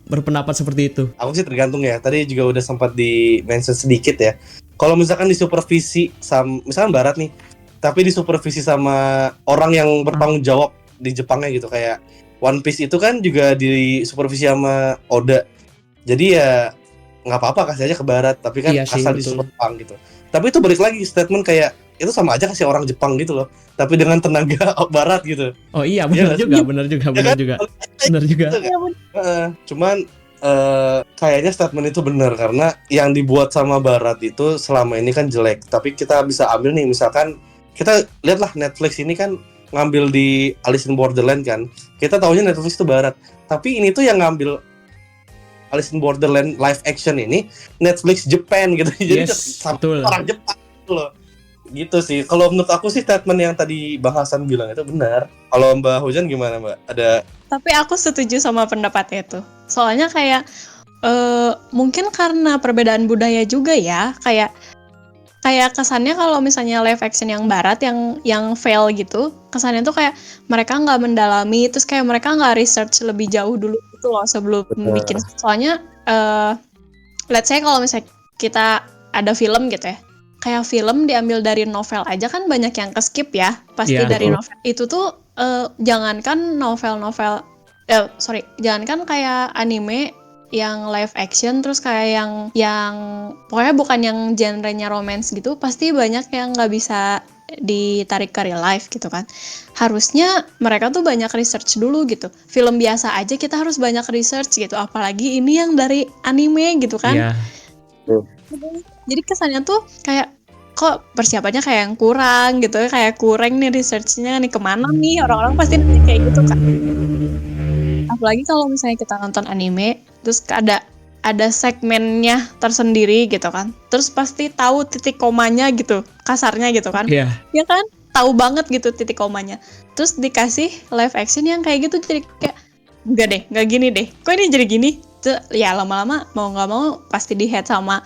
S1: berpendapat seperti itu?
S3: Aku sih tergantung ya. Tadi juga udah sempat di-mention sedikit ya. Kalau misalkan disupervisi sama misalkan Barat nih, tapi disupervisi sama orang yang bertanggung jawab di Jepangnya gitu, kayak One Piece itu kan juga disupervisi sama Oda. Jadi ya nggak apa-apa, kasih aja ke Barat, tapi kan asal disupport Jepang gitu. Tapi itu balik lagi statement kayak itu sama aja kasih orang Jepang gitu loh, tapi dengan tenaga Barat gitu.
S1: Oh iya, benar juga.
S3: Cuman kayaknya statement itu benar, karena yang dibuat sama Barat itu selama ini kan jelek. Tapi kita bisa ambil nih, misalkan kita lihatlah Netflix ini kan ngambil di Alice in Borderland kan. Kita taunya Netflix itu Barat, tapi ini tuh yang ngambil Alice in Borderland live action ini Netflix Japan gitu. Jadi sama orang Jepang gitu loh. Gitu sih. Kalau menurut aku sih statement yang tadi Bang Hasan bilang itu benar. Kalau Mbak Hujan gimana Mbak?
S2: Tapi aku setuju sama pendapatnya itu. Soalnya kayak mungkin karena perbedaan budaya juga ya. Kayak kesannya kalau misalnya live action yang Barat yang fail gitu, kesannya tuh kayak mereka nggak mendalami, terus kayak mereka nggak research lebih jauh dulu gitu loh sebelum bikin. Soalnya let's say kalau misalnya kita ada film gitu ya, kayak film diambil dari novel aja kan banyak yang keskip ya, pasti dari novel. Itu tuh jangankan jangankan kayak anime, yang live action terus kayak yang pokoknya bukan yang genrenya romance gitu, pasti banyak yang nggak bisa ditarik ke real life gitu kan. Harusnya mereka tuh banyak research dulu gitu. Film biasa aja kita harus banyak research gitu, apalagi ini yang dari anime gitu kan.
S1: Iya.
S2: Jadi kesannya tuh kayak kok persiapannya kayak yang kurang gitu, kayak kurang nih researchnya nih kemana nih, orang-orang pasti nanya kayak gitu kan. Apalagi kalau misalnya kita nonton anime terus ada segmennya tersendiri gitu kan, terus pasti tahu titik komanya gitu, kasarnya gitu kan.
S1: Iya.
S2: Ya kan, tahu banget gitu titik komanya. Terus dikasih live action yang kayak gitu, jadi kayak enggak deh, enggak gini deh, kok ini jadi gini. Tuh, ya lama-lama mau nggak mau pasti di-head sama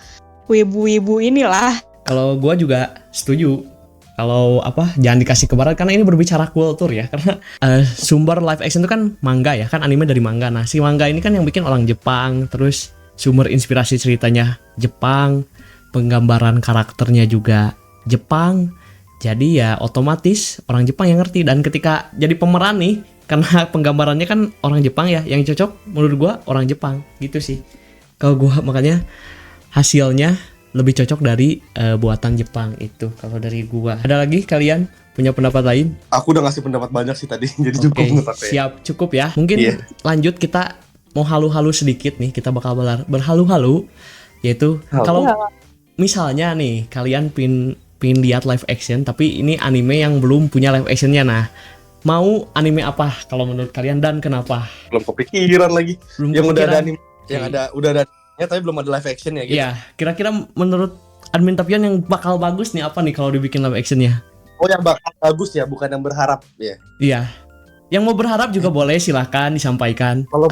S2: wibu-wibu inilah.
S1: Kalau gua juga setuju. Kalau jangan dikasih ke barat, karena ini berbicara kultur ya. Karena sumber live action itu kan manga ya, kan anime dari manga. Nah, si manga ini kan yang bikin orang Jepang, terus sumber inspirasi ceritanya Jepang, penggambaran karakternya juga Jepang. Jadi ya otomatis orang Jepang yang ngerti, dan ketika jadi pemeran nih, karena penggambarannya kan orang Jepang ya, yang cocok menurut gua orang Jepang gitu sih. Kalau gua makanya hasilnya lebih cocok dari buatan Jepang itu kalau dari gua. Ada lagi kalian punya pendapat lain?
S3: Aku udah ngasih pendapat banyak sih tadi, jadi cukup
S1: Oke,
S3: menurut aku ya.
S1: siap, cukup ya. Mungkin lanjut, kita mau halu-halu sedikit nih, kita bakal berhalu-halu, yaitu kalau misalnya nih kalian pin lihat live action, tapi ini anime yang belum punya live actionnya. Nah, mau anime apa kalau menurut kalian dan kenapa?
S3: Belum kepikiran lagi.
S1: Belum
S3: Yang udah ada
S1: kepikiran.
S3: anime, yang udah ada ya, tapi belum ada live action ya gitu.
S1: Iya, kira-kira menurut Admin Tapian yang bakal bagus nih apa nih kalau dibikin live actionnya?
S3: Oh, yang bakal bagus ya, bukan yang berharap ya.
S1: Iya. Yang mau berharap juga boleh, silahkan disampaikan.
S3: Kalau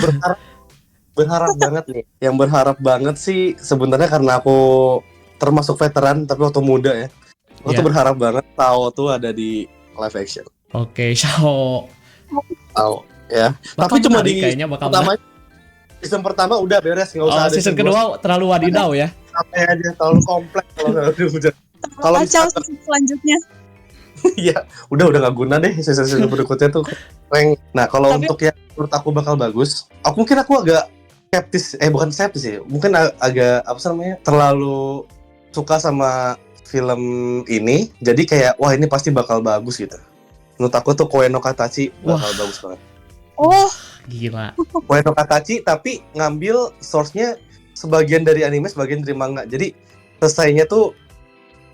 S3: berharap banget nih. Yang berharap banget sih sebenarnya karena aku termasuk veteran tapi waktu muda ya. Aku tuh berharap banget Tao tuh ada di live action.
S1: Oke, Shao.
S3: Tao ya.
S1: Bakal
S3: Tapi cuma
S1: menarik
S3: di
S1: kayaknya bakal
S3: pertama, season pertama udah beres, nggak usah ada
S1: season kedua terlalu wadidaw ya.
S3: sampai aja terlalu kompleks kalau nggak ada hujan. Kalau
S2: Kacau
S3: misalkan-
S2: season selanjutnya.
S3: Iya, udah nggak guna deh season berikutnya tuh. Nah, kalau
S2: Tapi-
S3: untuk yang menurut aku bakal bagus, mungkin aku agak skeptis, bukan skeptis sih, mungkin agak apa sih namanya, terlalu suka sama film ini, jadi kayak wah ini pasti bakal bagus gitu. Menurut aku tuh Koe no Katachi bakal bagus banget.
S2: Oh,
S1: Gila.
S3: Koe no Katachi tapi ngambil source-nya sebagian dari anime, sebagian dari manga. Jadi selesainya tuh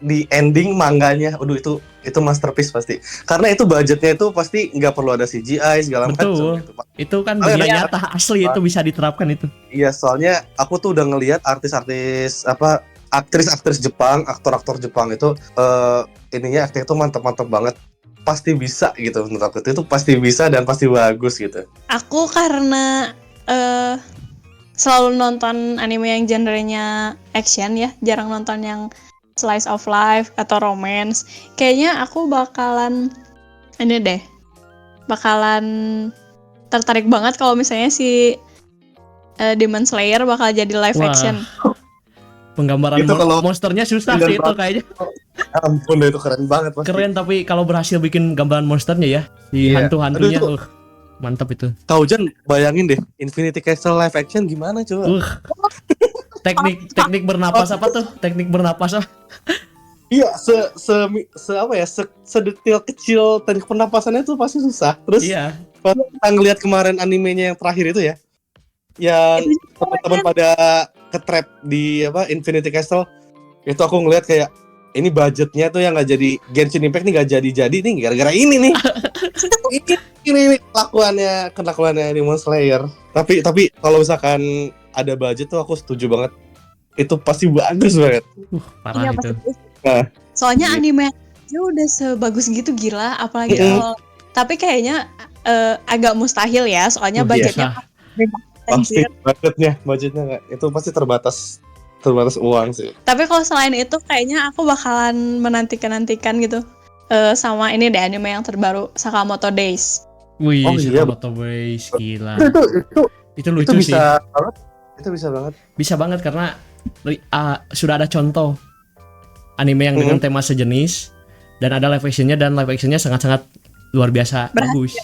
S3: di ending manganya. Aduh, itu masterpiece pasti. Karena itu budgetnya itu pasti nggak perlu ada CGI segala macam
S1: Betul.
S3: gitu.
S1: Itu kan
S3: Oh,
S1: dunia
S3: iya.
S1: nyata asli, itu bisa diterapkan itu.
S3: Iya, soalnya aku tuh udah ngelihat artis-artis aktris-aktris Jepang, aktor-aktor Jepang itu ininya akting itu mantap-mantap banget. Pasti bisa gitu menurut aku. Itu pasti bisa dan pasti bagus gitu.
S2: aku karena selalu nonton anime yang genrenya action ya, jarang nonton yang slice of life atau romance. Kayaknya aku bakalan tertarik banget kalau misalnya si Demon Slayer bakal jadi live
S1: Wah.
S2: action.
S1: Penggambaran
S3: Itu kalau-
S1: monsternya susah
S3: Dan
S1: sih itu kayaknya.
S3: Ampun, itu keren banget pasti.
S1: Keren, tapi kalau berhasil bikin gambaran monsternya ya, si
S3: Iya.
S1: hantu-hantunya,
S3: Aduh,
S1: mantap itu.
S3: Kau Jan, bayangin deh Infinity Castle live action gimana coba?
S1: Teknik bernapas apa tuh? Teknik bernapas apa?
S3: Iya, sedetail kecil teknik pernapasannya tuh pasti susah. Terus
S1: Iya.
S3: kalau kita ngelihat kemarin animenya yang terakhir itu ya, yang teman-teman pada ketrap di Infinity Castle, itu aku ngelihat kayak ini budgetnya tuh yang nggak jadi Genshin Impact nih nggak jadi nih gara-gara ini nih. ini kelakuannya Demon Slayer. Tapi kalau misalkan ada budget tuh aku setuju banget. Itu pasti bagus banget.
S1: Parah
S2: Iya,
S1: itu.
S2: pasti.
S3: Nah,
S2: Soalnya
S3: gitu.
S2: anime aja udah sebagus gitu, gila, apalagi
S3: Mm-mm.
S2: kalau tapi kayaknya agak mustahil ya, soalnya budgetnya
S3: pasti
S2: anjir.
S3: budgetnya nggak, itu pasti terbatas uang sih.
S2: Tapi kalau selain itu kayaknya aku bakalan menantikan gitu sama ini deh anime yang terbaru, Sakamoto Days.
S1: Wih,
S3: Oh, iya.
S1: Sakamoto Days, gila.
S3: Itu
S1: Itu lucu sih.
S3: bisa banget. Itu bisa banget.
S1: Bisa banget karena sudah ada contoh anime yang dengan tema sejenis dan ada live actionnya, dan live actionnya sangat-sangat luar biasa bagus.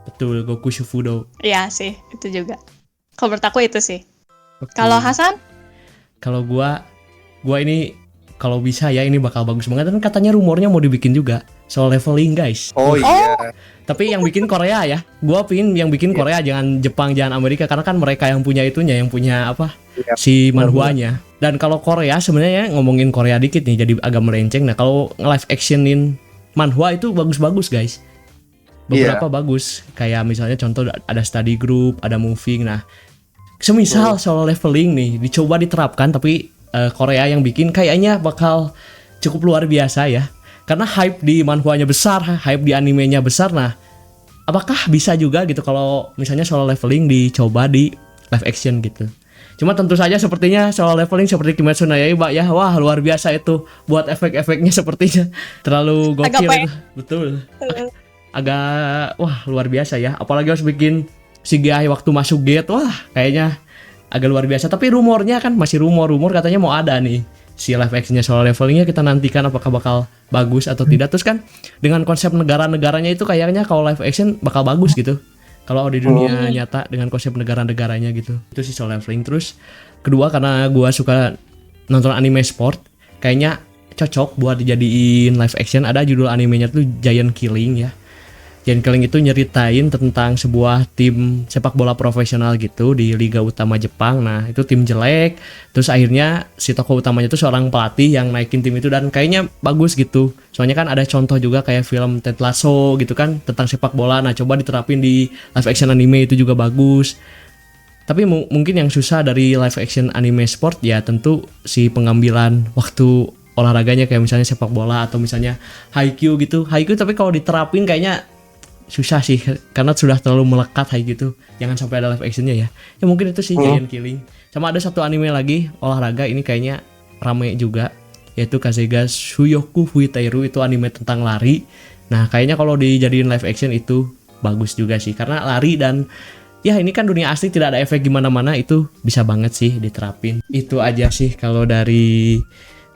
S1: Betul, Goku Shufudo.
S2: Iya sih, itu juga. Kalau menurut aku itu sih.
S1: Oke.
S2: Kalau Hasan?
S1: Kalau gua ini kalau bisa ya ini bakal bagus banget, dan katanya rumornya mau dibikin juga soal leveling guys.
S3: Oh iya.
S1: Tapi yang bikin Korea ya. Gua pingin yang bikin Korea, jangan Jepang, jangan Amerika, karena kan mereka yang punya itunya, yang punya apa?
S3: Iya.
S1: Si manhwanya. Dan kalau Korea sebenarnya ngomongin Korea dikit nih jadi agak melenceng. Nah, kalau live actionin manhwa itu bagus-bagus guys. Beberapa bagus. Kayak misalnya contoh ada study group, ada moving. Nah, semisal soal leveling nih dicoba diterapkan, tapi Korea yang bikin kayaknya bakal cukup luar biasa ya. Karena hype di manhwanya besar, hype di animenya besar. Nah, apakah bisa juga gitu kalau misalnya soal leveling dicoba di live action gitu. Cuma tentu saja sepertinya soal leveling seperti Kimetsu no Yaiba ya. Wah, luar biasa itu buat efek-efeknya, sepertinya terlalu gokil itu. Betul. Agak luar biasa ya. Apalagi harus bikin CGI waktu masuk gate. Wah, kayaknya agak luar biasa. Tapi rumornya kan masih rumor katanya mau ada nih si live actionnya soal levelingnya. Kita nantikan apakah bakal bagus atau tidak. Terus kan dengan konsep negara-negaranya itu kayaknya kalau live action bakal bagus gitu. Kalau di dunia nyata dengan konsep negara-negaranya gitu. Itu sih soal leveling. Terus kedua, karena gua suka nonton anime sport, kayaknya cocok buat dijadiin live action. Ada judul animenya tuh Giant Killing ya. Giant Killing itu nyeritain tentang sebuah tim sepak bola profesional gitu di Liga Utama Jepang. Nah, itu tim jelek. Terus akhirnya si tokoh utamanya itu seorang pelatih yang naikin tim itu, dan kayaknya bagus gitu. Soalnya kan ada contoh juga kayak film Ted Lasso gitu kan tentang sepak bola. Nah, coba diterapin di live action anime itu juga bagus. Tapi mungkin yang susah dari live action anime sport ya tentu si pengambilan waktu olahraganya, kayak misalnya sepak bola atau misalnya Haikyuu gitu. Haikyuu tapi kalau diterapin kayaknya susah sih, karena sudah terlalu melekat gitu. Jangan sampai ada live actionnya ya. Ya mungkin itu sih Giant Killing. Sama ada satu anime lagi olahraga, ini kayaknya rame juga, yaitu Kazega Shuyoku Fuiteiru. Itu anime tentang lari. Nah, kayaknya kalau dijadiin live action itu bagus juga sih, karena lari dan ya ini kan dunia asli, tidak ada efek gimana-mana, itu bisa banget sih diterapin. Itu aja sih kalau dari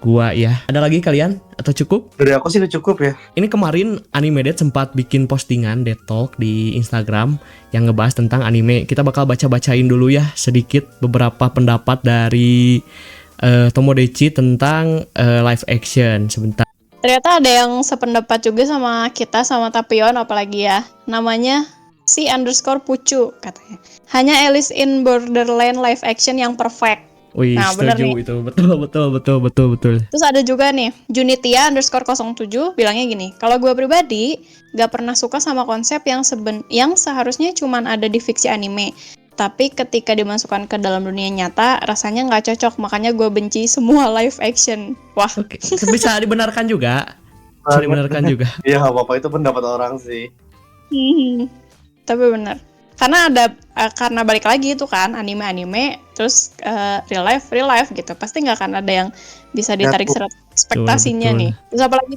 S1: gua ya. Ada lagi kalian atau cukup?
S3: Dari aku sih udah cukup ya.
S1: Ini kemarin Animeded sempat bikin postingan Dead Talk di Instagram yang ngebahas tentang anime. Kita bakal baca-bacain dulu ya sedikit beberapa pendapat dari Tomodachi tentang live action. Sebentar.
S2: Ternyata ada yang sependapat juga sama kita, sama Tapion apalagi ya. Namanya _Pucu katanya. Hanya Alice in Borderland live action yang perfect.
S1: Wih,
S2: Nah, bener
S1: setuju
S2: nih.
S1: itu. Betul.
S2: Terus ada juga nih, Junitia _07 bilangnya gini, kalau gue pribadi gak pernah suka sama konsep yang seharusnya cuman ada di fiksi anime. Tapi ketika dimasukkan ke dalam dunia nyata, rasanya gak cocok, makanya gue benci semua live action. Wah,
S1: Oke, bisa dibenarkan juga. Bisa dibenarkan juga.
S3: Iya, nggak apa-apa, itu pendapat orang sih.
S2: tapi bener. Karena karena balik lagi itu kan anime-anime, terus real life gitu, pasti nggak akan ada yang bisa ditarik serat ekspektasinya
S1: Betul.
S2: nih. Terus apalagi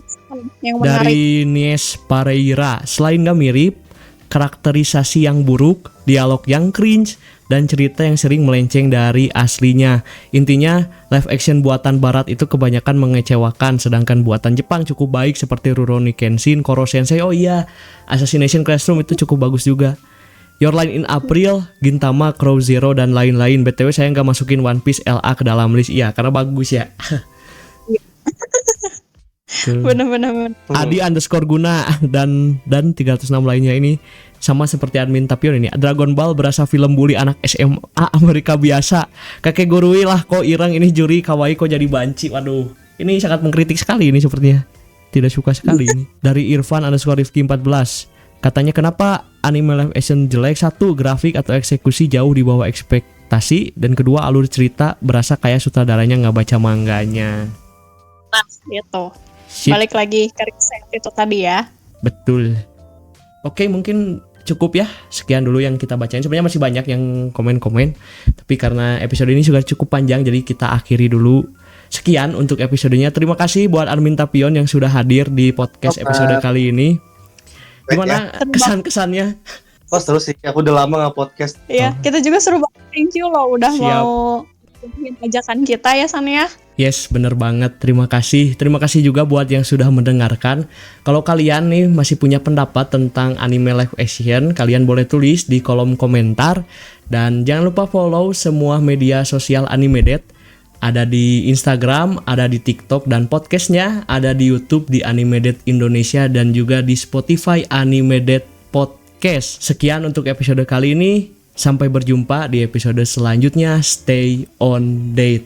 S2: yang menarik
S1: Dari Nies Pareira, selain gak mirip, karakterisasi yang buruk, dialog yang cringe, dan cerita yang sering melenceng dari aslinya. Intinya live action buatan barat itu kebanyakan mengecewakan, sedangkan buatan Jepang cukup baik seperti Rurouni Kenshin, Koro Sensei, oh iya, Assassination Classroom itu cukup bagus juga. Your Line in April, Gintama, Crow Zero, dan lain-lain. BTW saya nggak masukin One Piece LA ke dalam list. Iya, karena bagus ya.
S2: bener-bener.
S1: Adi _Guna dan 306 lainnya ini sama seperti admin Tapion ini. Dragon Ball berasa film bully anak SMA Amerika biasa. Kakek gurui lah kok irang ini juri kawaii kok jadi banci. Waduh, ini sangat mengkritik sekali ini sepertinya. Tidak suka sekali ini. Dari Irfan _Rifki 14. Katanya kenapa anime live action jelek? Satu, grafik atau eksekusi jauh di bawah ekspektasi, dan kedua, alur cerita berasa kayak sutradaranya nggak baca manganya.
S2: Nah, gitu.
S1: Sip.
S2: Balik lagi ke riset itu tadi ya.
S1: Betul. Oke, mungkin cukup ya. Sekian dulu yang kita bacain. Sebenarnya masih banyak yang komen-komen, tapi karena episode ini sudah cukup panjang, jadi kita akhiri dulu. Sekian untuk episodenya. Terima kasih buat Armin Tapion yang sudah hadir di podcast episode kali ini. Gimana kesan-kesannya?
S3: Pas terus sih, aku udah lama nggak podcast.
S2: Iya, kita juga seru banget. Thank you loh udah
S1: Siap.
S2: mau penuhin ajakan kita ya San ya.
S1: Yes, bener banget. Terima kasih. Terima kasih juga buat yang sudah mendengarkan. Kalau kalian nih masih punya pendapat tentang anime live action, kalian boleh tulis di kolom komentar. Dan jangan lupa follow semua media sosial Animeded. Ada di Instagram, ada di TikTok, dan podcastnya ada di YouTube di Animeded Indonesia dan juga di Spotify Animeded Podcast. Sekian untuk episode kali ini. Sampai berjumpa di episode selanjutnya. Stay on date.